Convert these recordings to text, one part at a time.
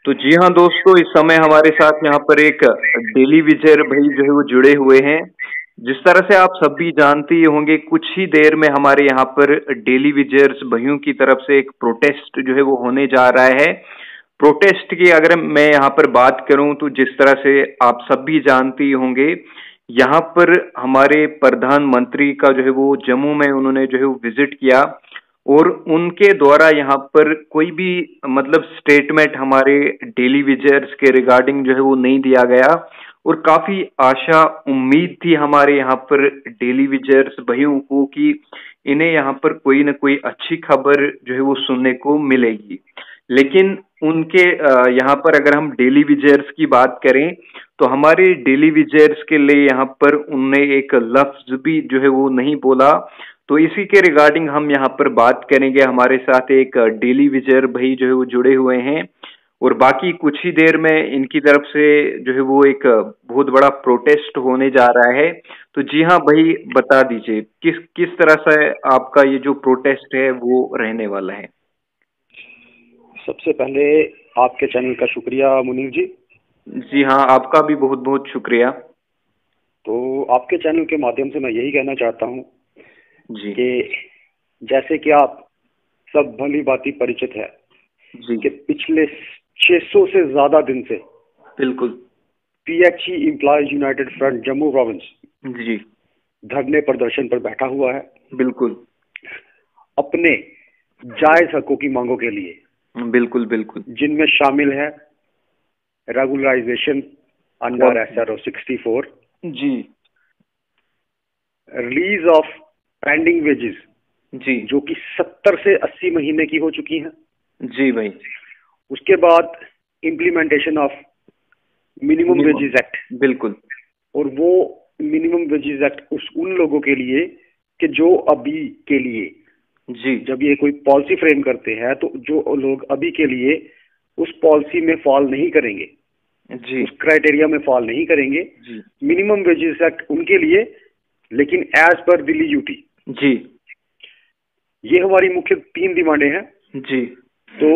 तो जी हाँ दोस्तों, इस समय हमारे साथ यहाँ पर एक डेली विजयर भाई जो है वो जुड़े हुए हैं। जिस तरह से आप सब भी जानते ही होंगे, कुछ ही देर में हमारे यहाँ पर डेली विजयर्स भाइयों की तरफ से एक प्रोटेस्ट जो है वो होने जा रहा है। प्रोटेस्ट की अगर मैं यहाँ पर बात करूं तो जिस तरह से आप सब भी जानते ही होंगे, यहाँ पर हमारे प्रधानमंत्री का जो है वो जम्मू में उन्होंने जो है वो विजिट किया और उनके द्वारा यहाँ पर कोई भी मतलब स्टेटमेंट हमारे डेली विजयर्स के रिगार्डिंग जो है वो नहीं दिया गया। और काफी आशा उम्मीद थी हमारे यहाँ पर डेली विजयर्स भाइयों को कि इन्हें यहाँ पर कोई न कोई अच्छी खबर जो है वो सुनने को मिलेगी। लेकिन उनके यहाँ पर अगर हम डेली विजयर्स की बात करें तो हमारे डेली विजयर्स के लिए यहाँ पर उनने एक लफ्ज भी जो है वो नहीं बोला। तो इसी के रिगार्डिंग हम यहाँ पर बात करेंगे। हमारे साथ एक डेली विजयर भाई जो है वो जुड़े हुए हैं और बाकी कुछ ही देर में इनकी तरफ से जो है वो एक बहुत बड़ा प्रोटेस्ट होने जा रहा है। तो जी हाँ भाई, बता दीजिए किस किस तरह से आपका ये जो प्रोटेस्ट है वो रहने वाला है। सबसे पहले आपके चैनल का शुक्रिया मुनीर जी। जी हाँ, आपका भी बहुत बहुत शुक्रिया। तो आपके चैनल के माध्यम से मैं यही कहना चाहता हूँ जी कि जैसे कि आप सब भली भांति परिचित है जी कि पिछले 600 से ज्यादा दिन से बिल्कुल। PHE employees united front Jammu province जी धरने प्रदर्शन पर बैठा हुआ है बिल्कुल अपने जायज हकों की मांगों के लिए, बिल्कुल बिल्कुल। जिनमें शामिल है रेगुलराइजेशन अंडर SRO 64, जी रिलीज ऑफ पेंडिंग वेजेस जी जो कि 70 से 80 महीने की हो चुकी हैं। जी भाई। उसके बाद implementation of minimum wages act, बिल्कुल। और वो मिनिमम वेजेस एक्ट उन लोगों के लिए कि जो अभी के लिए जी जब ये कोई पॉलिसी फ्रेम करते हैं तो जो लोग अभी के लिए उस पॉलिसी में फॉल नहीं करेंगे, जी उस क्राइटेरिया में फॉल नहीं करेंगे, जी मिनिमम वेजेस एक्ट उनके लिए, लेकिन एज पर दिल्ली यूटी। जी ये हमारी मुख्य 3 डिमांडें हैं। जी तो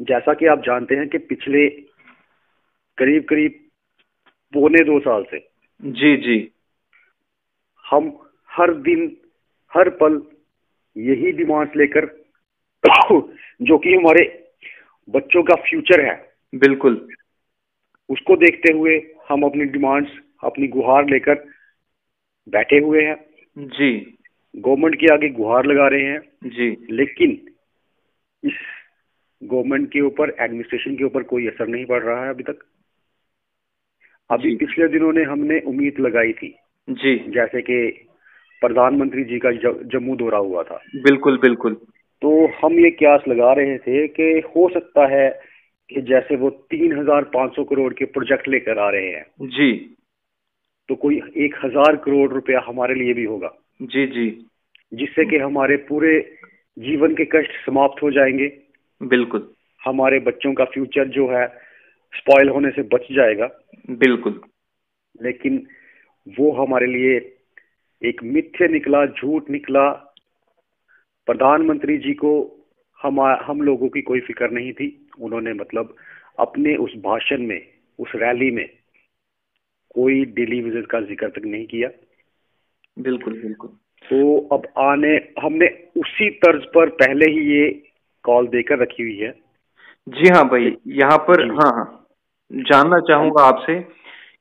जैसा कि आप जानते हैं कि पिछले करीब करीब 1.25 साल से जी जी हम हर दिन हर पल यही डिमांड्स लेकर जो कि हमारे बच्चों का फ्यूचर है, बिल्कुल। उसको देखते हुए हम अपनी डिमांड्स, अपनी गुहार लेकर बैठे हुए हैं। जी गवर्नमेंट के आगे गुहार लगा रहे हैं, जी लेकिन इस गवर्नमेंट के ऊपर, एडमिनिस्ट्रेशन के ऊपर कोई असर नहीं पड़ रहा है अभी तक। अभी जी पिछले दिनों ने हमने उम्मीद लगाई थी, जी जैसे कि प्रधानमंत्री जी का जम्मू दौरा हुआ था, बिल्कुल बिल्कुल। तो हम ये क्यास लगा रहे थे कि हो सकता है कि जैसे वो 3,500 करोड़ के प्रोजेक्ट लेकर आ रहे हैं, जी तो कोई 1,000 करोड़ रुपया हमारे लिए भी होगा, जी जी जिससे कि हमारे पूरे जीवन के कष्ट समाप्त हो जाएंगे। बिल्कुल हमारे बच्चों का फ्यूचर जो है स्पॉइल होने से बच जाएगा। बिल्कुल। लेकिन वो हमारे लिए एक मिथ्य निकला, झूठ निकला। प्रधानमंत्री जी को हम लोगों की कोई फिक्र नहीं थी। उन्होंने मतलब अपने उस भाषण में, उस रैली में कोई डेली विजिट का जिक्र तक नहीं किया। बिल्कुल बिल्कुल। तो अब हमने उसी तर्ज पर पहले ही ये कॉल देकर रखी हुई है। जी हाँ भाई, यहाँ पर हाँ हाँ जानना चाहूंगा आपसे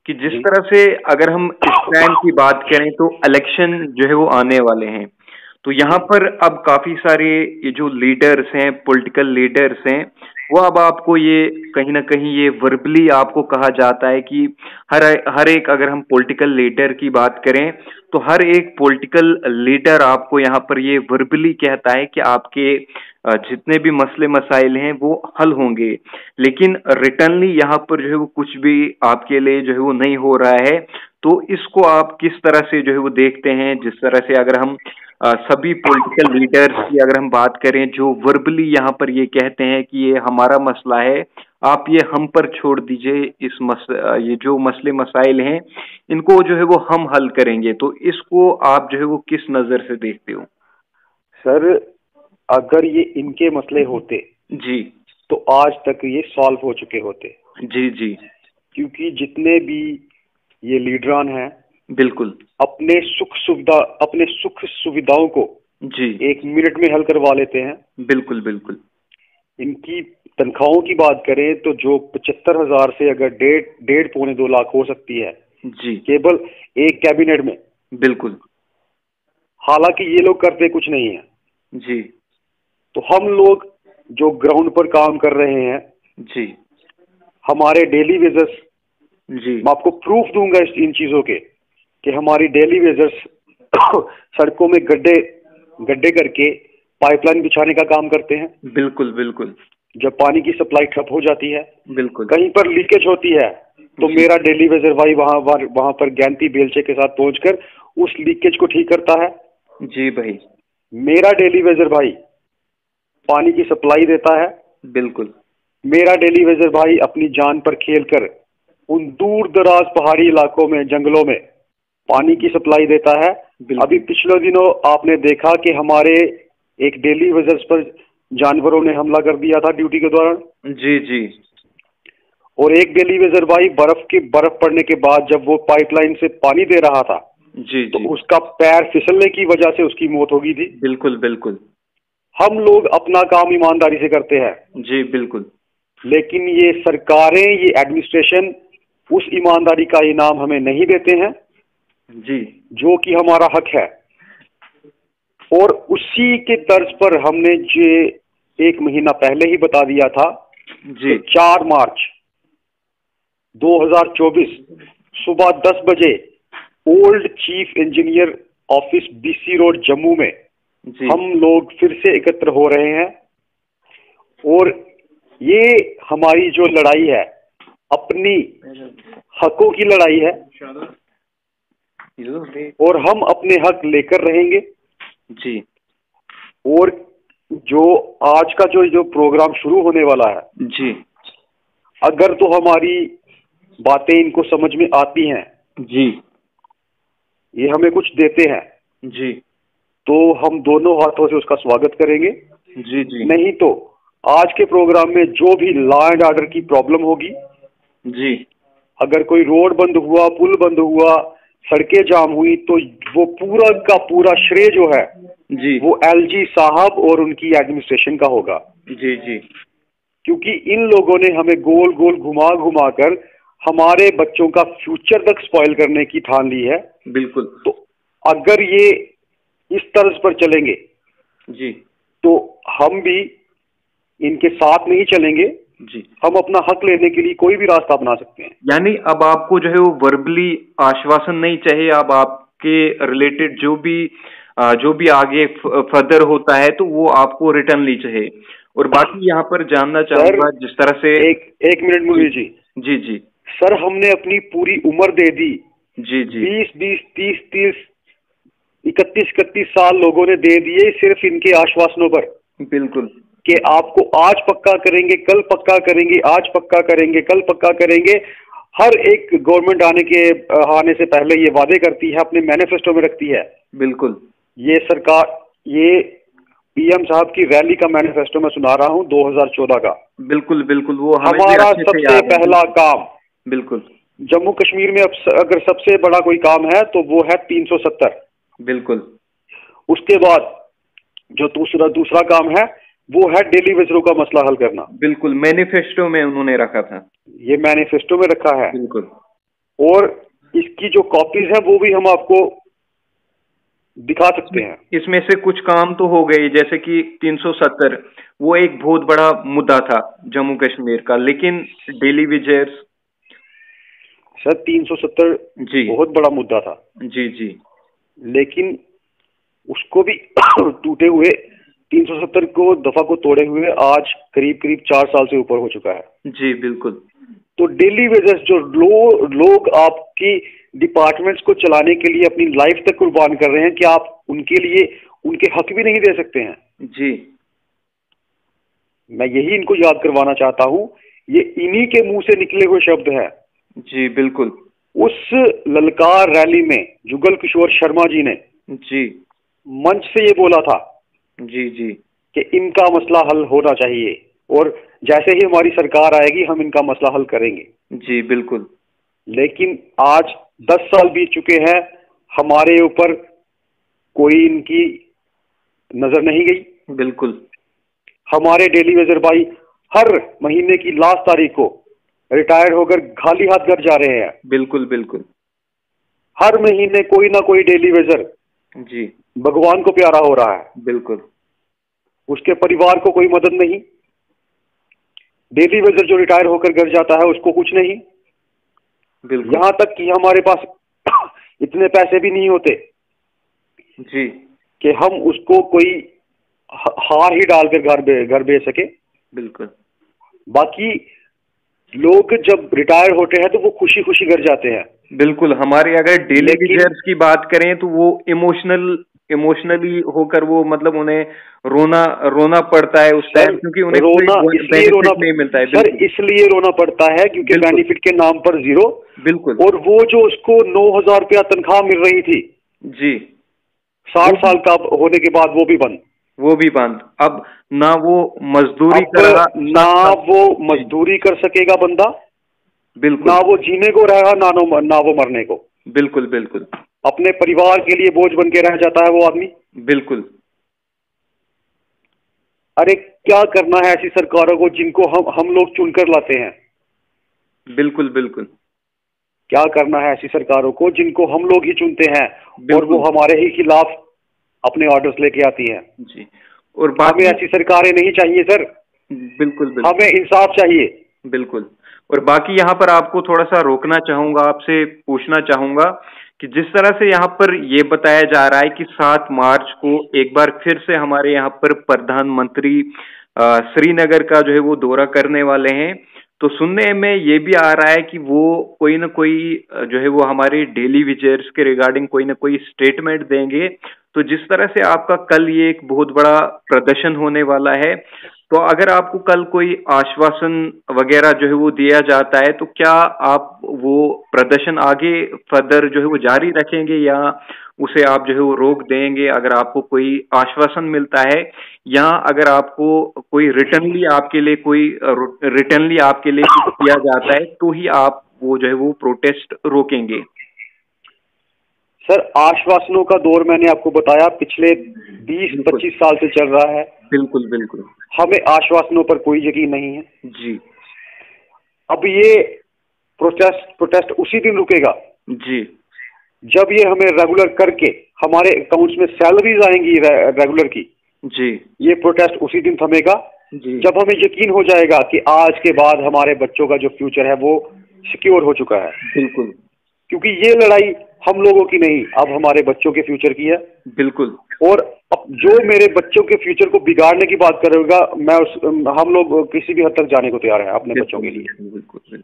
कि जिस जी तरह से अगर हम इस टाइम की बात करें तो इलेक्शन जो है वो आने वाले हैं। तो यहाँ पर अब काफी सारे ये जो लीडर्स हैं, पॉलिटिकल लीडर्स हैं, वो अब आपको ये कहीं ना कहीं ये वर्बली आपको कहा जाता है कि हर एक अगर हम पॉलिटिकल लीडर की बात करें तो हर एक पॉलिटिकल लीडर आपको यहाँ पर ये वर्बली कहता है कि आपके जितने भी मसले मसाइल हैं वो हल होंगे। लेकिन रिटर्नली यहाँ पर जो है वो कुछ भी आपके लिए जो है वो नहीं हो रहा है। तो इसको आप किस तरह से जो है वो देखते हैं? जिस तरह से अगर हम सभी पॉलिटिकल लीडर्स की अगर हम बात करें जो वर्बली यहाँ पर ये कहते हैं कि ये हमारा मसला है, आप ये हम पर छोड़ दीजिए, ये जो मसले मसाइल हैं इनको जो है वो हम हल करेंगे। तो इसको आप जो है वो किस नजर से देखते हो? सर, अगर ये इनके मसले होते जी तो आज तक ये सॉल्व हो चुके होते। जी जी। क्योंकि जितने भी ये लीडरान हैं, बिल्कुल अपने सुख सुविधाओं को जी 1 मिनट में हल करवा लेते हैं। बिल्कुल बिल्कुल। इनकी तनख्वाहों की बात करें तो जो 75,000 से अगर 1.5 2 लाख हो सकती है जी केवल एक कैबिनेट में। बिल्कुल। हालांकि ये लोग करते कुछ नहीं है। जी तो हम लोग जो ग्राउंड पर काम कर रहे हैं, जी हमारे डेली वेजर्स, जी मैं आपको प्रूफ दूंगा इन चीजों के कि हमारी डेली वेजर्स सड़कों में गड्ढे करके पाइपलाइन बिछाने का काम करते हैं। बिल्कुल बिल्कुल। जब पानी की सप्लाई ठप हो जाती है, बिल्कुल। कहीं पर लीकेज होती है, तो जी मेरा डेली वेजर भाई वहां पर गैंती बेलचे के साथ पहुंचकर उस लीकेज को ठीक करता है। जी भाई। मेरा डेली वेजर भाई पानी की सप्लाई देता है। बिल्कुल। मेरा डेली वेजर भाई अपनी जान पर खेलकर उन दूर दराज पहाड़ी इलाकों में, जंगलों में पानी की सप्लाई देता है। अभी पिछले दिनों आपने देखा कि हमारे एक डेली वेजर्स पर जानवरों ने हमला कर दिया था ड्यूटी के दौरान। जी जी। और एक डेली वेजर भाई बर्फ पड़ने के बाद जब वो पाइपलाइन से पानी दे रहा था, जी तो जी उसका पैर फिसलने की वजह से उसकी मौत हो गई थी। बिल्कुल बिल्कुल। हम लोग अपना काम ईमानदारी से करते हैं। जी बिल्कुल। लेकिन ये सरकारें, ये एडमिनिस्ट्रेशन उस ईमानदारी का इनाम हमें नहीं देते हैं जी जो कि हमारा हक है। और उसी के तर्ज पर हमने जो 1 महीना पहले ही बता दिया था जी। 4 मार्च 2024 सुबह 10 बजे old chief engineer office BC road Jammu में जी हम लोग फिर से एकत्र हो रहे हैं। और ये हमारी जो लड़ाई है, अपनी हकों की लड़ाई है, और हम अपने हक लेकर रहेंगे। जी। और जो आज का जो प्रोग्राम शुरू होने वाला है जी अगर तो हमारी बातें इनको समझ में आती हैं, जी ये हमें कुछ देते हैं, जी तो हम दोनों हाथों से उसका स्वागत करेंगे। जी जी नहीं तो आज के प्रोग्राम में जो भी लॉ एंड ऑर्डर की प्रॉब्लम होगी, जी अगर कोई रोड बंद हुआ, पुल बंद हुआ, सड़कें जाम हुई, तो वो पूरा का पूरा श्रेय जो है जी वो LG साहब और उनकी एडमिनिस्ट्रेशन का होगा। जी जी क्योंकि इन लोगों ने हमें गोल गोल घुमा घुमा कर हमारे बच्चों का फ्यूचर तक स्पॉइल करने की ठान ली है। बिल्कुल। तो अगर ये इस तर्ज पर चलेंगे जी तो हम भी इनके साथ नहीं चलेंगे। जी। हम अपना हक लेने के लिए कोई भी रास्ता अपना सकते हैं। यानी अब आपको जो है वो वर्बली आश्वासन नहीं चाहिए, अब आपके रिलेटेड जो भी आगे फर्दर होता है तो वो आपको रिटर्नली चाहिए। और बाकी यहाँ पर जानना चाहूंगा जिस तरह से एक मिनट मुरली जी। जी जी सर, हमने अपनी पूरी उम्र दे दी। जी जी 20 20 30 31 साल लोगों ने दे दिए सिर्फ इनके आश्वासनों पर बिल्कुल कि आपको आज पक्का करेंगे, कल पक्का करेंगे, आज पक्का करेंगे, कल पक्का करेंगे। हर एक गवर्नमेंट आने से पहले ये वादे करती है, अपने मैनिफेस्टो में रखती है। बिल्कुल। ये सरकार, ये PM साहब की रैली का मैनिफेस्टो मैं सुना रहा हूँ 2014 का। बिल्कुल बिल्कुल। वो हमें भी हमारा अच्छे से सबसे याद है। पहला काम बिल्कुल। जम्मू कश्मीर में अगर सबसे बड़ा कोई काम है तो वो है 370। बिल्कुल। उसके बाद जो दूसरा काम है वो है डेली वेजरों का मसला हल करना। बिल्कुल, मैनिफेस्टो में उन्होंने रखा था। ये मैनिफेस्टो में रखा है। बिल्कुल। और इसकी जो कॉपीज है वो भी हम आपको दिखा सकते हैं। इसमें से कुछ काम तो हो गए, जैसे कि 370 वो एक बहुत बड़ा मुद्दा था जम्मू कश्मीर का, लेकिन डेली वेजेस। सर 370 जी बहुत बड़ा मुद्दा था। जी जी। लेकिन उसको भी टूटे हुए 370 को दफा को तोड़े हुए आज करीब 4 साल से ऊपर हो चुका है। जी बिल्कुल। तो डेली वेजेस जो लोग आपकी डिपार्टमेंट्स को चलाने के लिए अपनी लाइफ तक कुर्बान कर रहे हैं, कि आप उनके लिए उनके हक भी नहीं दे सकते हैं। जी। मैं यही इनको याद करवाना चाहता हूं। ये इन्हीं के मुंह से निकले हुए शब्द हैं। जी बिल्कुल। उस ललकार रैली में जुगल किशोर शर्मा जी ने जी मंच से ये बोला था जी जी कि इनका मसला हल होना चाहिए। और जैसे ही हमारी सरकार आएगी हम इनका मसला हल करेंगे। जी बिल्कुल। लेकिन आज 10 साल बीत चुके हैं, हमारे ऊपर कोई इनकी नजर नहीं गई। बिल्कुल। हमारे डेली वेजर भाई हर महीने की लास्ट तारीख को रिटायर होकर खाली हाथ घर जा रहे हैं। बिल्कुल बिल्कुल। हर महीने कोई ना कोई डेली वेजर जी भगवान को प्यारा हो रहा है। बिल्कुल। उसके परिवार को कोई मदद नहीं। डेली वेजर जो रिटायर होकर घर जाता है उसको कुछ नहीं। बिल्कुल। यहां तक कि हमारे पास इतने पैसे भी नहीं होते जी कि हम उसको कोई हार ही डालकर घर भेज सके। बिल्कुल। बाकी लोग जब रिटायर होते हैं तो वो खुशी खुशी घर जाते हैं। बिल्कुल। हमारे अगर डेली विजर्स की बात करें तो वो इमोशनली होकर वो मतलब उन्हें रोना रोना पड़ता है उस टाइम, क्योंकि उन्हें कोई बेनिफिट नहीं मिलता है। सर इसलिए रोना पड़ता है क्योंकि बेनिफिट के नाम पर जीरो। बिल्कुल। और वो जो उसको 9,000 रुपया तनख्वाह मिल रही थी जी 60 साल का होने के बाद, वो भी बंद। अब ना वो मजदूरी ना वो मजदूरी कर सकेगा बंदा। बिल्कुल। ना वो जीने को रहेगा ना वो मरने को। बिल्कुल बिल्कुल। अपने परिवार के लिए बोझ बन के रह जाता है वो आदमी। बिल्कुल। अरे क्या करना है ऐसी सरकारों को जिनको हम लोग चुनकर लाते हैं। बिल्कुल बिल्कुल। क्या करना है ऐसी सरकारों को जिनको हम लोग ही चुनते हैं और वो हमारे ही खिलाफ अपने ऑर्डर्स लेके आती हैं। जी। और हमें ऐसी सरकारें नहीं चाहिए सर। बिल्कुल बिल्कुल। हमें इंसाफ चाहिए। बिल्कुल। और बाकी यहाँ पर आपको थोड़ा सा रोकना चाहूंगा, आपसे पूछना चाहूंगा कि जिस तरह से यहाँ पर ये बताया जा रहा है कि 7 मार्च को एक बार फिर से हमारे यहाँ पर प्रधानमंत्री श्रीनगर का जो है वो दौरा करने वाले हैं, तो सुनने में ये भी आ रहा है कि वो कोई ना कोई जो है वो हमारे डेली विजर्स के रिगार्डिंग कोई ना कोई स्टेटमेंट देंगे। तो जिस तरह से आपका कल ये एक बहुत बड़ा प्रदर्शन होने वाला है, तो अगर आपको कल कोई आश्वासन वगैरह जो है वो दिया जाता है, तो क्या आप वो प्रदर्शन आगे फर्दर जो है वो जारी रखेंगे या उसे आप जो है वो रोक देंगे अगर आपको कोई आश्वासन मिलता है, या अगर आपको कोई रिटर्नली आपके लिए कुछ किया जाता है तो ही आप वो जो है वो प्रोटेस्ट रोकेंगे? सर आश्वासनों का दौर मैंने आपको बताया पिछले 20-25 साल से चल रहा है। बिल्कुल बिल्कुल। हमें आश्वासनों पर कोई यकीन नहीं है। जी। अब ये प्रोटेस्ट उसी दिन रुकेगा जी जब ये हमें रेगुलर करके हमारे अकाउंट्स में सैलरीज आएंगी रेगुलर की। जी। ये प्रोटेस्ट उसी दिन थमेगा जी। जब हमें यकीन हो जाएगा कि आज के बाद हमारे बच्चों का जो फ्यूचर है वो सिक्योर हो चुका है। बिल्कुल। क्योंकि ये लड़ाई हम लोगों की नहीं, अब हमारे बच्चों के फ्यूचर की है। बिल्कुल। और अब जो मेरे बच्चों के फ्यूचर को बिगाड़ने की बात करेगा, हम लोग किसी भी हद तक जाने को तैयार हैं अपने बच्चों के लिए। बिल्कुल।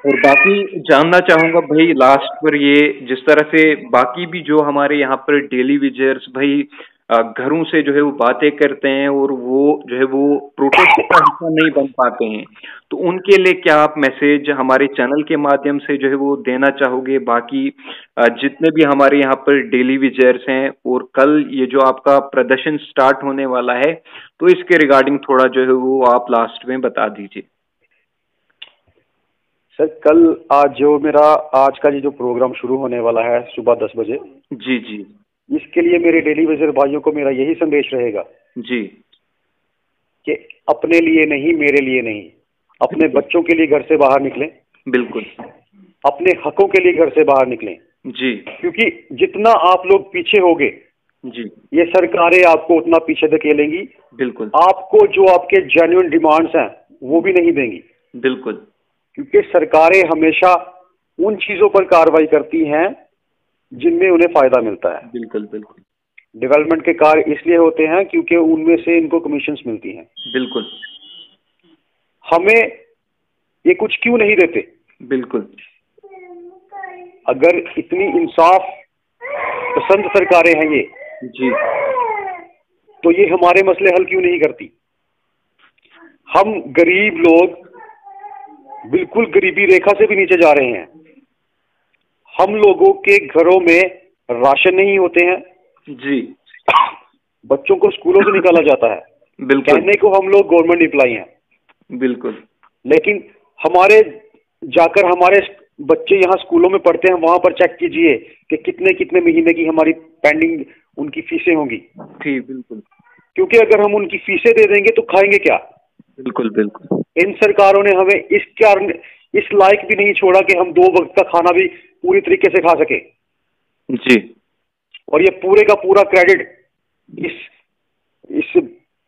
और बाकी जानना चाहूंगा भाई लास्ट पर, ये जिस तरह से बाकी भी जो हमारे यहाँ पर डेली विजर्स भाई घरों से जो है वो बातें करते हैं और वो जो है वो प्रोटेस्ट का हिस्सा नहीं बन पाते हैं, तो उनके लिए क्या आप मैसेज हमारे चैनल के माध्यम से जो है वो देना चाहोगे? बाकी जितने भी हमारे यहाँ पर डेली विजर्स हैं, और कल ये जो आपका प्रदर्शन स्टार्ट होने वाला है, तो इसके रिगार्डिंग थोड़ा जो है वो आप लास्ट में बता दीजिए। सर कल आज का ये जो प्रोग्राम शुरू होने वाला है सुबह 10 बजे। जी जी। इसके लिए मेरे डेली विजर भाइयों को मेरा यही संदेश रहेगा जी कि अपने लिए नहीं, मेरे लिए नहीं, अपने बच्चों के लिए घर से बाहर निकलें। बिल्कुल। अपने हकों के लिए घर से बाहर निकलें। जी। क्योंकि जितना आप लोग पीछे होगे जी, ये सरकारें आपको उतना पीछे धकेलेंगी। बिल्कुल। आपको जो आपके जेन्युइन डिमांड्स हैं वो भी नहीं देंगी। बिल्कुल। क्योंकि सरकारें हमेशा उन चीजों पर कार्रवाई करती हैं जिनमें उन्हें फायदा मिलता है। बिल्कुल बिल्कुल। डेवलपमेंट के कार्य इसलिए होते हैं क्योंकि उनमें से इनको कमीशंस मिलती हैं। बिल्कुल। हमें ये कुछ क्यों नहीं देते? बिल्कुल। अगर इतनी इंसाफ पसंद सरकारें हैं ये, जी, तो ये हमारे मसले हल क्यों नहीं करती? हम गरीब लोग बिल्कुल गरीबी रेखा से भी नीचे जा रहे हैं। हम लोगों के घरों में राशन नहीं होते हैं। जी। बच्चों को स्कूलों से निकाला जाता है। बिल्कुल। कहने को हम लोग गवर्नमेंट एम्प्लॉय हैं, बिल्कुल। लेकिन हमारे जाकर हमारे बच्चे यहाँ स्कूलों में पढ़ते हैं, वहां पर चेक कीजिए कि कितने कितने महीने की हमारी पेंडिंग उनकी फीसें होंगी। जी बिल्कुल। क्योंकि अगर हम उनकी फीसें दे देंगे तो खाएंगे क्या? बिल्कुल बिल्कुल। इन सरकारों ने हमें इस लायक भी नहीं छोड़ा कि हम 2 वक्त का खाना भी पूरी तरीके से खा सके। जी। और ये पूरे का पूरा क्रेडिट इस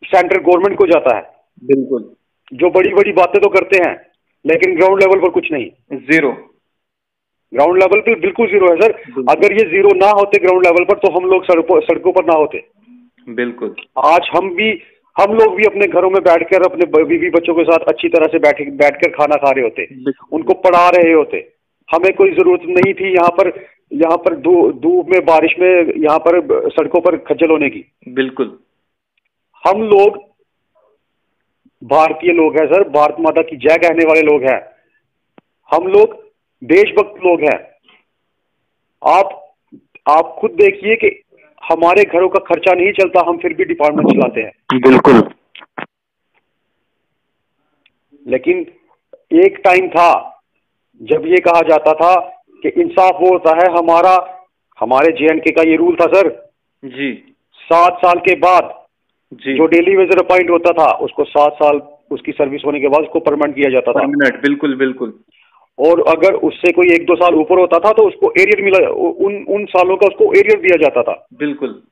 सेंट्रल गवर्नमेंट को जाता है। बिल्कुल। जो बड़ी बड़ी बातें तो करते हैं, लेकिन ग्राउंड लेवल पर कुछ नहीं। जीरो। ग्राउंड लेवल पे बिल्कुल जीरो है सर। अगर ये जीरो ना होते ग्राउंड लेवल पर, तो हम लोग सड़कों पर ना होते। बिल्कुल। आज हम लोग भी अपने घरों में बैठकर अपने बीवी बच्चों के साथ अच्छी तरह से बैठकर खाना खा रहे होते, उनको पढ़ा रहे होते। हमें कोई जरूरत नहीं थी यहाँ पर धूप में, बारिश में, यहाँ पर सड़कों पर खज्जल होने की। बिल्कुल। हम लोग भारतीय लोग हैं सर, भारत माता की जय कहने वाले लोग हैं। हम लोग देशभक्त लोग हैं। आप खुद देखिए कि हमारे घरों का खर्चा नहीं चलता, हम फिर भी डिपार्टमेंट चलाते हैं। बिल्कुल। लेकिन एक टाइम था जब ये कहा जाता था कि इंसाफ वो होता है हमारे JNK का ये रूल था सर जी। 7 साल के बाद जी। जो डेली वेजर अपॉइंट होता था, उसको 7 साल उसकी सर्विस होने के बाद उसको परमानेंट किया जाता था। परमानेंट, बिल्कुल बिल्कुल। और अगर उससे कोई 1-2 साल ऊपर होता था तो उसको एरियर मिला, उन सालों का उसको एरियर दिया जाता था। बिल्कुल।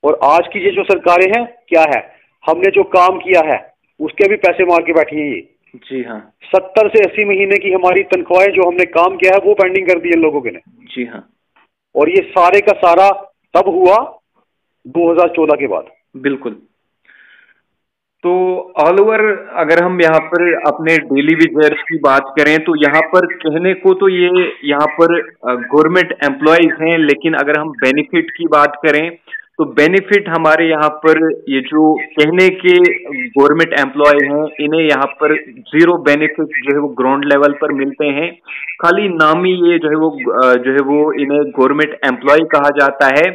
और आज की ये जो सरकारें हैं, क्या है, हमने जो काम किया है उसके भी पैसे मार के बैठी हैं ये। जी हाँ। 70 से 80 महीने की हमारी तनख्वाहें जो हमने काम किया है वो पेंडिंग कर दी इन लोगों के ने। जी हाँ। और ये सारे का सारा तब हुआ 2014 के बाद। बिल्कुल। तो ऑल ओवर अगर हम यहाँ पर अपने डेली वेजर्स की बात करें तो यहाँ पर कहने को तो ये यहाँ पर गवर्नमेंट एम्प्लॉयज हैं, लेकिन अगर हम बेनिफिट की बात करें तो बेनिफिट हमारे यहाँ पर ये जो कहने के गवर्नमेंट एम्प्लॉय हैं, इन्हें यहाँ पर जीरो बेनिफिट जो है वो ग्राउंड लेवल पर मिलते हैं। खाली नामी ये जो है वो इन्हें गवर्नमेंट एम्प्लॉय कहा जाता है।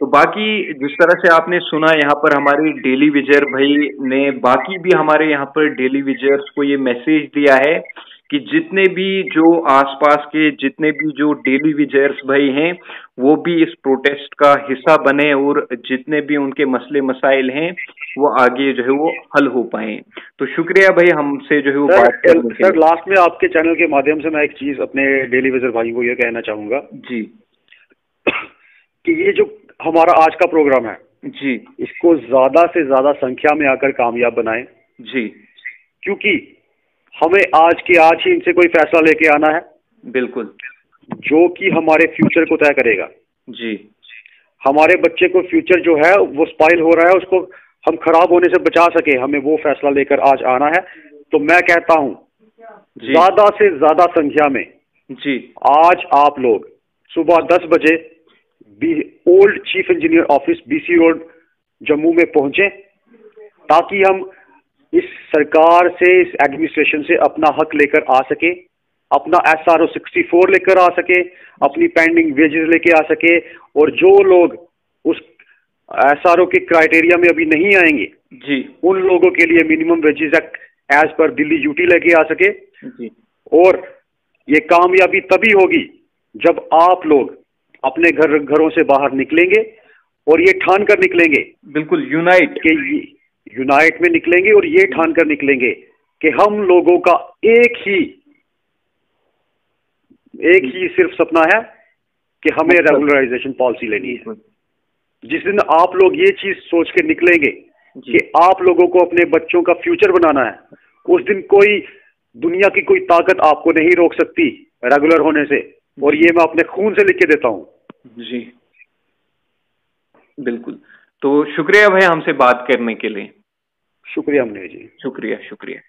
तो बाकी जिस तरह से आपने सुना यहाँ पर हमारे डेली विजयर भाई ने, बाकी भी हमारे यहाँ पर डेली विजयर्स को ये मैसेज दिया है कि जितने भी जो आसपास के जितने भी जो डेली विजयर्स भाई हैं वो भी इस प्रोटेस्ट का हिस्सा बने और जितने भी उनके मसले मसाइल हैं वो आगे जो है वो हल हो पाए। तो शुक्रिया भाई हमसे जो है वो बात करने के लिए। सर लास्ट में आपके चैनल के माध्यम से मैं एक चीज अपने डेली विजयर भाई को ये कहना चाहूंगा जी कि ये जो हमारा आज का प्रोग्राम है जी, इसको ज्यादा से ज्यादा संख्या में आकर कामयाब बनाएं जी, क्योंकि हमें आज के आज ही इनसे कोई फैसला लेके आना है। बिल्कुल। जो कि हमारे फ्यूचर को तय करेगा। जी। हमारे बच्चे को फ्यूचर जो है वो स्पाइल हो रहा है, उसको हम खराब होने से बचा सके, हमें वो फैसला लेकर आज आना है। तो मैं कहता हूं ज्यादा से ज्यादा संख्या में जी आज आप लोग सुबह 10 बजे old chief engineer office BC road Jammu में पहुंचे, ताकि हम इस सरकार से, इस एडमिनिस्ट्रेशन से अपना हक लेकर आ सके, अपना SRO 64 लेकर आ सके, अपनी पेंडिंग वेजेस लेके आ सके। और जो लोग उस SRO के क्राइटेरिया में अभी नहीं आएंगे जी, उन लोगों के लिए minimum wages act as per Delhi UT लेके आ सके जी। और ये कामयाबी तभी होगी जब आप लोग अपने घरों से बाहर निकलेंगे और ये ठान कर निकलेंगे, बिल्कुल यूनाइट में निकलेंगे और ये ठान कर निकलेंगे कि हम लोगों का एक ही सिर्फ सपना है कि हमें रेगुलराइजेशन पॉलिसी लेनी है। जिस दिन आप लोग ये चीज सोच के निकलेंगे कि आप लोगों को अपने बच्चों का फ्यूचर बनाना है, उस दिन कोई दुनिया की कोई ताकत आपको नहीं रोक सकती रेगुलर होने से। और ये मैं अपने खून से लिख के देता हूं। जी बिल्कुल। तो शुक्रिया भाई हमसे बात करने के लिए। शुक्रिया मुनीर जी, शुक्रिया शुक्रिया।